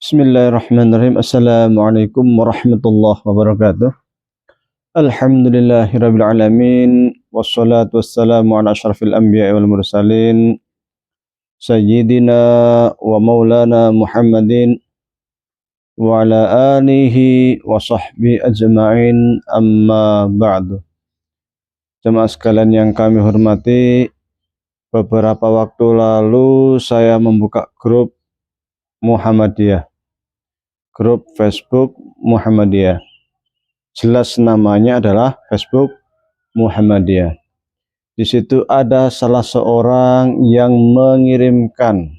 Bismillahirrahmanirrahim. Assalamualaikum warahmatullahi wabarakatuh. Alhamdulillahirabbil alamin wassalatu wassalamu ala asyrafil anbiya'i wal mursalin sayyidina wa maulana Muhammadin wa ala alihi wa sahbihi ajma'in, amma ba'du. Jemaah sekalian yang kami hormati, beberapa waktu lalu saya membuka grup Muhammadiyah, grup Facebook Muhammadiyah. Jelas namanya adalah Facebook Muhammadiyah. Di situ ada salah seorang yang mengirimkan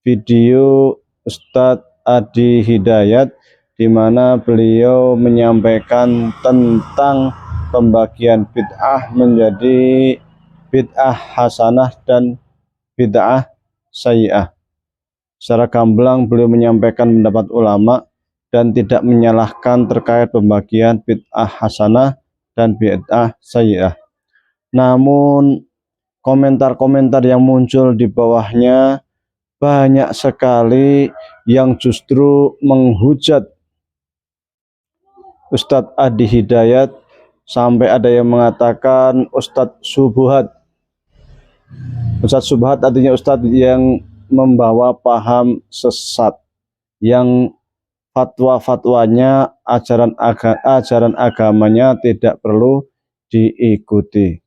video Ustadz Adi Hidayat, di mana beliau menyampaikan tentang pembagian bid'ah menjadi bid'ah hasanah dan bid'ah sayyi'ah. Secara gamblang beliau menyampaikan pendapat ulama dan tidak menyalahkan terkait pembagian bid'ah hasanah dan bid'ah sayyi'ah. Namun komentar-komentar yang muncul di bawahnya banyak sekali yang justru menghujat Ustadz Adi Hidayat, sampai ada yang mengatakan Ustadz Subuhat. Ustadz Subuhat artinya Ustadz yang membawa paham sesat, yang fatwa-fatwanya, ajaran agamanya tidak perlu diikuti.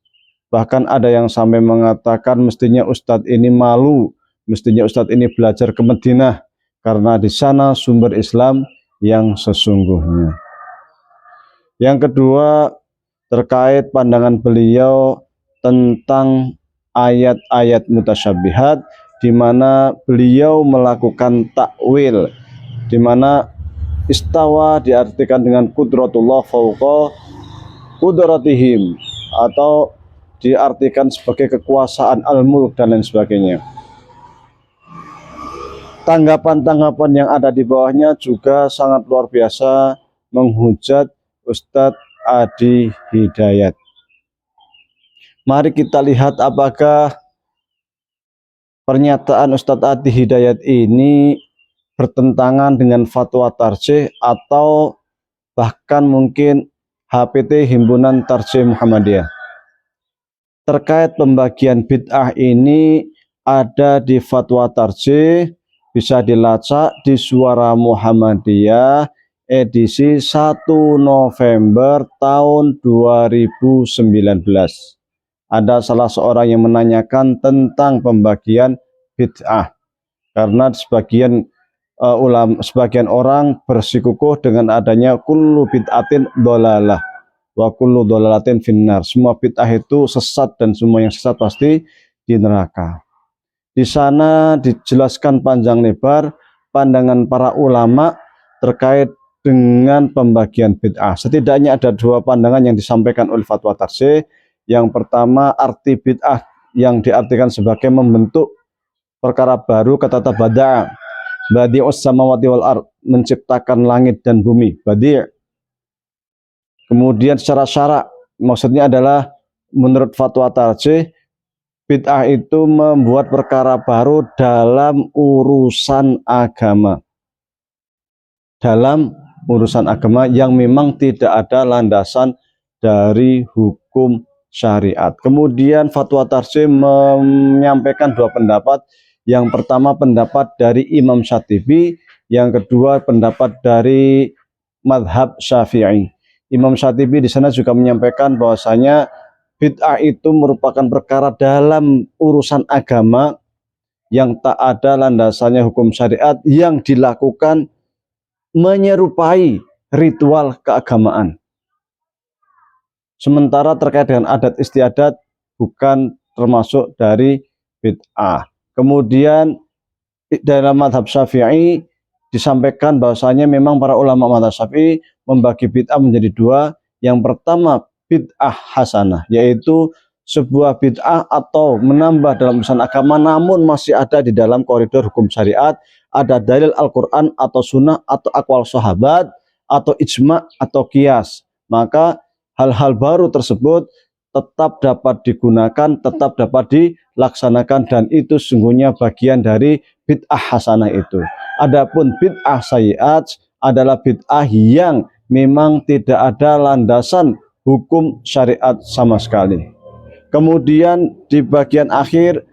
Bahkan ada yang sampai mengatakan mestinya Ustadz ini malu, mestinya Ustadz ini belajar ke Madinah karena di sana sumber Islam yang sesungguhnya. Yang kedua, terkait pandangan beliau tentang ayat-ayat mutasyabihat, di mana beliau melakukan takwil, di mana istawa diartikan dengan qudratullah fauqa qudratihim, atau diartikan sebagai kekuasaan al-mulk dan lain sebagainya. Tanggapan-tanggapan yang ada di bawahnya juga sangat luar biasa menghujat Ustadz Adi Hidayat. Mari kita lihat apakah pernyataan Ustadz Adi Hidayat ini bertentangan dengan fatwa tarjih atau bahkan mungkin HPT, Himpunan Tarjih Muhammadiyah. Terkait pembagian bid'ah ini ada di fatwa tarjih, bisa dilacak di Suara Muhammadiyah edisi 1 November tahun 2019. Ada salah seorang yang menanyakan tentang pembagian bid'ah, karena sebagian orang bersikukuh dengan adanya kullu bid'atin dhalalah wa kullu dhalalatin finnar. Semua bid'ah itu sesat dan semua yang sesat pasti di neraka. Di sana dijelaskan panjang lebar pandangan para ulama terkait dengan pembagian bid'ah. Setidaknya ada dua pandangan yang disampaikan oleh fatwa tarjih. Yang pertama, arti bid'ah yang diartikan sebagai membentuk perkara baru, kata bada', badi'us samawati wal ard, menciptakan langit dan bumi, badi'. Kemudian secara syarak, maksudnya adalah menurut fatwa tarjih, bid'ah itu membuat perkara baru dalam urusan agama. Dalam urusan agama yang memang tidak ada landasan dari hukum syariat. Kemudian fatwa tarjih menyampaikan dua pendapat. Yang pertama pendapat dari Imam Syatibi, yang kedua pendapat dari madhab Syafi'i. Imam Syatibi di sana juga menyampaikan bahwasanya bid'ah itu merupakan perkara dalam urusan agama yang tak ada landasannya hukum syariat, yang dilakukan menyerupai ritual keagamaan. Sementara terkait dengan adat istiadat bukan termasuk dari bid'ah. Kemudian dalam madhab Syafi'i disampaikan bahwasanya memang para ulama madhab Syafi'i membagi bid'ah menjadi dua. Yang pertama bid'ah hasanah, yaitu sebuah bid'ah atau menambah dalam urusan agama namun masih ada di dalam koridor hukum syariat, ada dalil Al-Quran atau sunnah atau aqwal sahabat atau ijma' atau qiyas, maka hal-hal baru tersebut tetap dapat digunakan, tetap dapat dilaksanakan, dan itu sesungguhnya bagian dari bid'ah hasanah itu. Adapun bid'ah sayyi'at adalah bid'ah yang memang tidak ada landasan hukum syariat sama sekali. Kemudian di bagian akhir,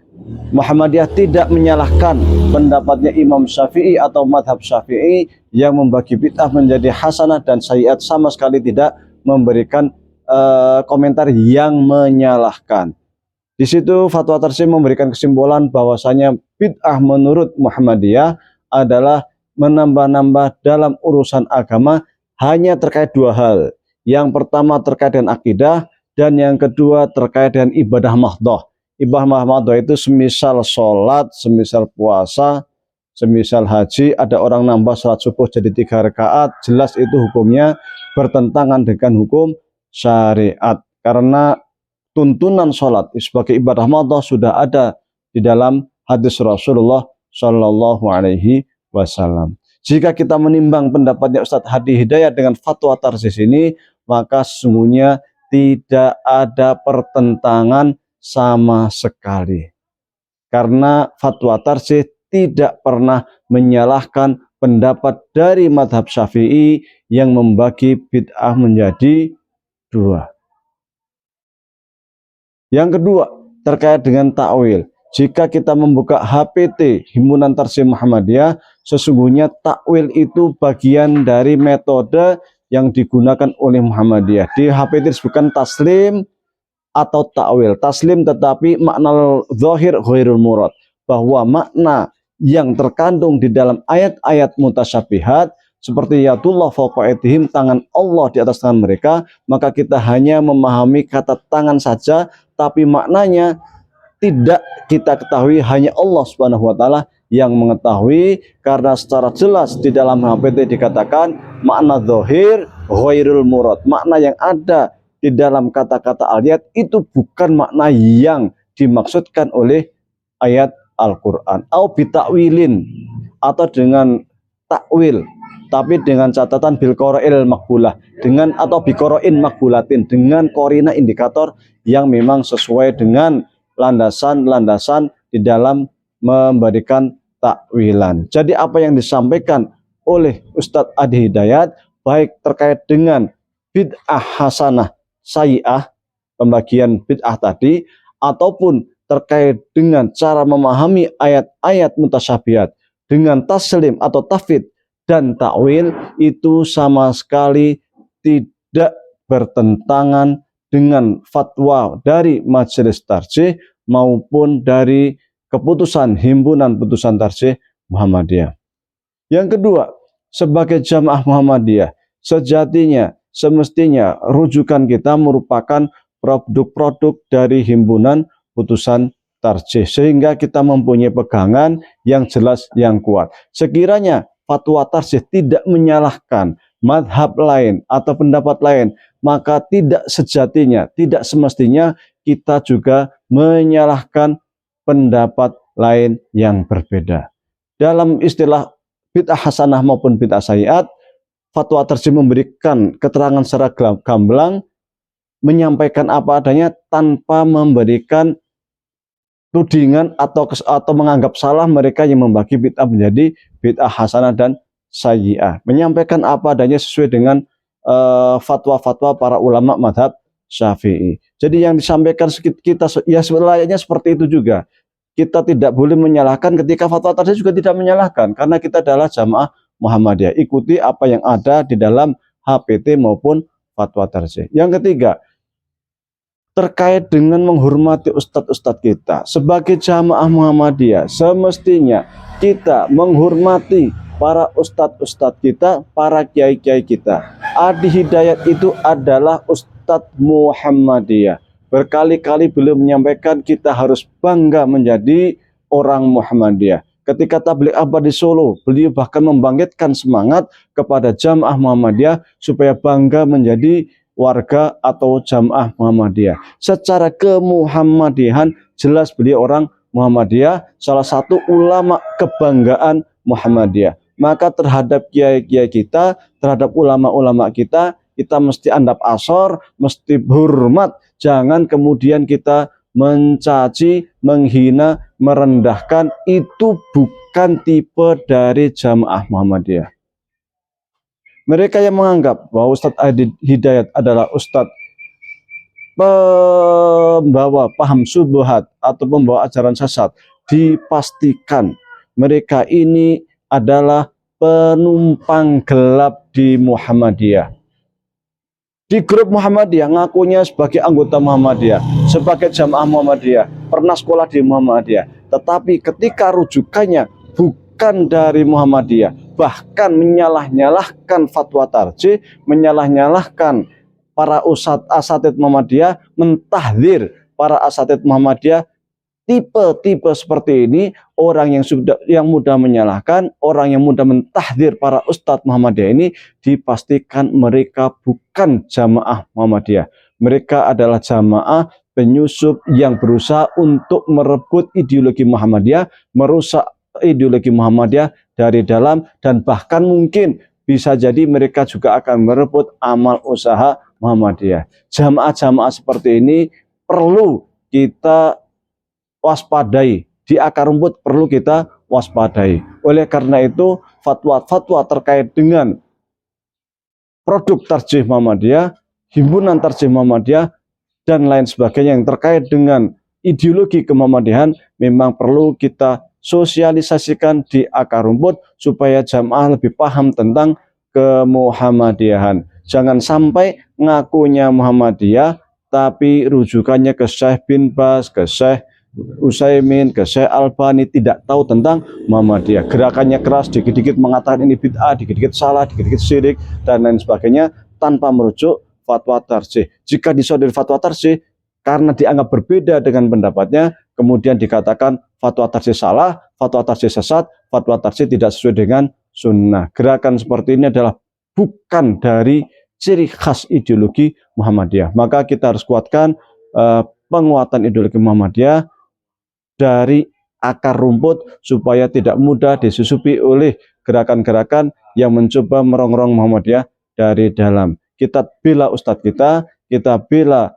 Muhammadiyah tidak menyalahkan pendapatnya Imam Syafi'i atau madhab Syafi'i yang membagi bid'ah menjadi hasanah dan sayyi'at, sama sekali tidak memberikan komentar yang menyalahkan. Di situ Fatwa Tarsih memberikan kesimpulan bahwasanya bid'ah menurut Muhammadiyah adalah menambah-nambah dalam urusan agama hanya terkait dua hal. Yang pertama terkait dengan akidah, dan yang kedua terkait dengan ibadah mahdhah. Ibadah mahdhah itu semisal sholat, semisal puasa, semisal haji, ada orang nambah sholat subuh jadi 3 rakaat, jelas itu hukumnya bertentangan dengan hukum syariat. Karena tuntunan sholat sebagai ibadah mahdhah sudah ada di dalam hadis Rasulullah Shallallahu Alaihi Wasallam. Jika kita menimbang pendapatnya Ustadz Hadi Hidayat dengan Fatwa Tarsih ini, maka sesungguhnya tidak ada pertentangan sama sekali. Karena Fatwa Tarsih tidak pernah menyalahkan pendapat dari madhab Syafi'i yang membagi bid'ah menjadi dua. Yang kedua, terkait dengan takwil. Jika kita membuka HPT, Himpunan Tarsih Muhammadiyah, sesungguhnya takwil itu bagian dari metode yang digunakan oleh Muhammadiyah. Di HPT disebutkan taslim atau takwil. Taslim tetapi makna zahir ghairul murad, bahwa makna yang terkandung di dalam ayat-ayat mutasyabihat seperti yadullah fawqa aydihim, tangan Allah di atas tangan mereka, maka kita hanya memahami kata tangan saja, tapi maknanya tidak kita ketahui, hanya Allah Subhanahu wa taala yang mengetahui, karena secara jelas di dalam HPT dikatakan makna zahir ghairul murad, makna yang ada di dalam kata-kata ayat itu bukan makna yang dimaksudkan oleh ayat Al-Qur'an. Au bitakwilin, atau dengan takwil, tapi dengan catatan bil qarail makbulah, dengan atau bi qarain makbulatin, dengan korina indikator yang memang sesuai dengan landasan-landasan di dalam memberikan takwilan. Jadi apa yang disampaikan oleh Ustadz Hadi Hidayat, baik terkait dengan bid'ah hasanah sayyi'ah, pembagian bid'ah tadi, ataupun terkait dengan cara memahami ayat-ayat mutasyabihat dengan taslim atau tafwid dan takwil, itu sama sekali tidak bertentangan dengan fatwa dari Majelis Tarsih maupun dari keputusan Himpunan Putusan Tarsih Muhammadiyah. Yang kedua, sebagai jamaah Muhammadiyah, sejatinya semestinya rujukan kita merupakan produk-produk dari Himpunan Putusan Tarsih, sehingga kita mempunyai pegangan yang jelas, yang kuat. Sekiranya Fatwa Tarsih tidak menyalahkan madhab lain atau pendapat lain, maka tidak sejatinya, tidak semestinya kita juga menyalahkan pendapat lain yang berbeda. Dalam istilah bid'ah hasanah maupun bid'ah sayyi'at, Fatwa Tarsih memberikan keterangan secara gamblang, menyampaikan apa adanya tanpa memberikan tudingan atau menganggap salah mereka yang membagi bid'ah menjadi bid'ah hasanah dan sayyi'ah. Menyampaikan apa adanya sesuai dengan fatwa-fatwa para ulama madhab Syafi'i. Jadi yang disampaikan kita ya selayaknya seperti itu juga. Kita tidak boleh menyalahkan ketika Fatwa Tarsih juga tidak menyalahkan, karena kita adalah jamaah Muhammadiyah. Ikuti apa yang ada di dalam HPT maupun Fatwa Tarsih. Yang ketiga, terkait dengan menghormati ustadz-ustadz kita. Sebagai jamaah Muhammadiyah, semestinya kita menghormati para ustadz-ustadz kita, para kiai-kiai kita. Hadi Hidayat itu adalah Ustadz Muhammadiyah. Berkali-kali beliau menyampaikan kita harus bangga menjadi orang Muhammadiyah. Ketika tabligh akbar di Solo, beliau bahkan membangkitkan semangat kepada jamaah Muhammadiyah supaya bangga menjadi warga atau jamaah Muhammadiyah. Secara kemuhammadiyahan jelas beliau orang Muhammadiyah, salah satu ulama kebanggaan Muhammadiyah. Maka terhadap kiai-kiai kita, terhadap ulama-ulama kita mesti andap asor, mesti hormat. Jangan kemudian kita mencaci, menghina merendahkan, itu bukan tipe dari jamaah Muhammadiyah. Mereka yang menganggap bahwa Ustadz Adi Hidayat adalah Ustadz pembawa paham syubhat atau pembawa ajaran sesat, dipastikan mereka ini adalah penumpang gelap di Muhammadiyah. Di grup Muhammadiyah ngakunya sebagai anggota Muhammadiyah, sebagai jamaah Muhammadiyah, pernah sekolah di Muhammadiyah, tetapi ketika rujukannya bukan dari Muhammadiyah, bahkan menyalah-nyalahkan fatwa tarjih, menyalah-nyalahkan para asatid Muhammadiyah, mentahdir para asatid Muhammadiyah. Tipe-tipe seperti ini, orang yang mudah menyalahkan, orang yang mudah mentahdir para ustadz Muhammadiyah ini, dipastikan mereka bukan jamaah Muhammadiyah. Mereka adalah jamaah penyusup yang berusaha untuk merebut ideologi Muhammadiyah, merusak ideologi Muhammadiyah dari dalam, dan bahkan mungkin bisa jadi mereka juga akan merebut amal usaha Muhammadiyah. Jamaah-jamaah seperti ini perlu kita waspadai, di akar rumput perlu kita waspadai. Oleh karena itu, fatwa-fatwa terkait dengan produk tarjih Muhammadiyah, himpunan tarjih Muhammadiyah, dan lain sebagainya yang terkait dengan ideologi kemuhammadiyahan memang perlu kita sosialisasikan di akar rumput supaya jamaah lebih paham tentang kemuhammadiyahan. Jangan sampai ngakunya Muhammadiyah tapi rujukannya ke Syekh bin Bas, ke Syekh Utsaimin, ke Syekh Albani, tidak tahu tentang Muhammadiyah. Gerakannya keras, dikit-dikit mengatakan ini bid'ah, dikit-dikit salah, dikit-dikit syirik, dan lain sebagainya, tanpa merujuk fatwa tarjih. Jika disodir fatwa tarjih, karena dianggap berbeda dengan pendapatnya, kemudian dikatakan fatwa tarjih salah, fatwa tarjih sesat, fatwa tarjih tidak sesuai dengan sunnah. Gerakan seperti ini adalah bukan dari ciri khas ideologi Muhammadiyah. Maka kita harus kuatkan penguatan ideologi Muhammadiyah dari akar rumput supaya tidak mudah disusupi oleh gerakan-gerakan yang mencoba merongrong Muhammadiyah dari dalam. Kita bela ustadz kita bela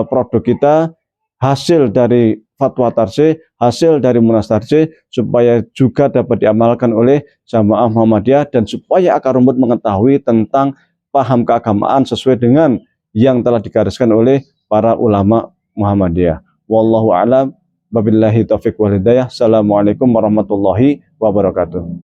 produk kita, hasil dari fatwa tarjih, hasil dari munas tarjih, supaya juga dapat diamalkan oleh jamaah Muhammadiyah dan supaya akar rumput mengetahui tentang paham keagamaan sesuai dengan yang telah digariskan oleh para ulama Muhammadiyah. Wallahu a'lam. Wabillahi taufiq wal hidayah. Assalamualaikum warahmatullahi wabarakatuh.